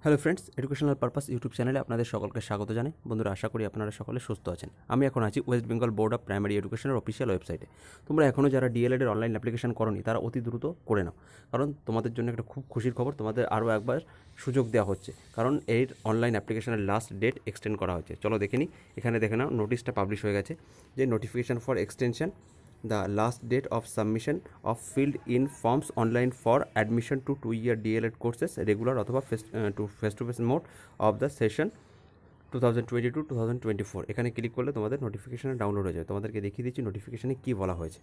Hello friends, educational purpose YouTube চ্যানেলে আপনাদের সকলকে স্বাগত জানাই। বন্ধুরা, আশা করি আপনারা সকলে সুস্থ আছেন। আমি এখন আছি West Bengal Board of primary এডুকেশনের অফিসিয়াল ওয়েবসাইটে। তোমরা এখনও যারা ডিএলএড এর অনলাইন অ্যাপ্লিকেশন করোনি তারা অতি দ্রুত করে নাও, কারণ তোমাদের জন্য একটা খুব খুশির খবর, তোমাদের আরও একবার সুযোগ দেওয়া হচ্ছে, কারণ এর অনলাইন অ্যাপ্লিকেশনের লাস্ট ডেট এক্সটেন্ড করা হচ্ছে। চলো দেখে নিই। এখানে দেখে নাও, নোটিশটা পাবলিশ হয়ে গেছে যে notification for extension the last date of submission of filled in forms online for admission to 2-year DLED courses regular অথবা face to face mode of the session 2022-2024 এখানে ক্লিক করলে তোমাদের নোটিফিকেশানে ডাউনলোড হয়ে যাবে। তোমাদেরকে দেখিয়ে দিচ্ছি নোটিফিকেশানে কী বলা হয়েছে।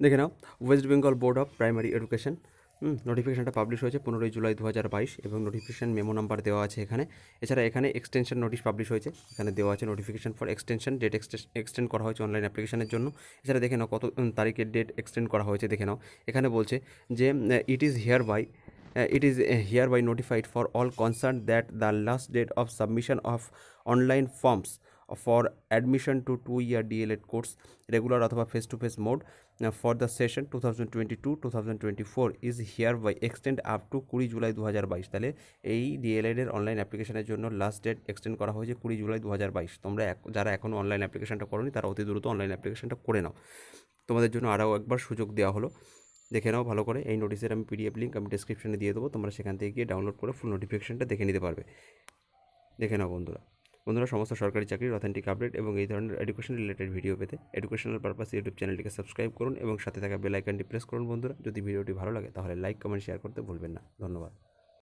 দেখে নাও, West Bengal Board of Primary Education নোটিফিকেশানটা পাবলিশ হয়েছে 15 জুলাই 2022 এবং নোটিফিকেশান মেমো নাম্বার দেওয়া আছে এখানে। এছাড়া এখানে এক্সটেনশন নোটিশ পাবলিশ হয়েছে, এখানে দেওয়া আছে notification for extension date extend করা হয়েছে অনলাইন অ্যাপ্লিকেশনের জন্য। এছাড়া দেখে নাও কত তারিখের ডেট এক্সটেন্ড করা হয়েছে। দেখে নাও, এখানে বলছে যে it is hereby notified for all concerned that the last date of submission of online forms for admission to 2-year DLED course regular অথবা face to face mode for the session 2022-2024 is hereby extend up to 20 July 2022। তাহলে এই D.El.Ed এর online অ্যাপ্লিকেশনের জন্য last date extend করা হয়েছে 20 জুলাই 2022। তোমরা যারা এখনও অনলাইন অ্যাপ্লিকেশনটা করোনি তারা অতি দ্রুত অনলাইন অ্যাপ্লিকেশনটা করে নাও, তোমাদের জন্য আরও একবার সুযোগ দেওয়া হলো। দেখে নাও ভালো করে। এই নোটিশের আমি পিডিএফ লিঙ্ক আমি ডিসক্রিপশনে দিয়ে দেবো, তোমরা সেখান থেকে গিয়ে ডাউনলোড করে ফুল নোটিফিকেশনটা দেখে নিতে পারবে। দেখে নাও বন্ধুরা, সমস্ত সরকারি চাকরির অথেন্টিক আপডেট এবং এই ধরনের এডুকেশন রিলেটেড ভিডিও পেতে এডুকেশনাল পারপাস ইউটিউব চ্যানেলটিকে সাবস্ক্রাইব করুন এবং সাথে থাকা বেল আইকনটি প্রেস করুন। বন্ধুরা, যদি ভিডিওটি ভালো লাগে তাহলে লাইক, কমেন্ট, শেয়ার করতে ভুলবেন না। ধন্যবাদ।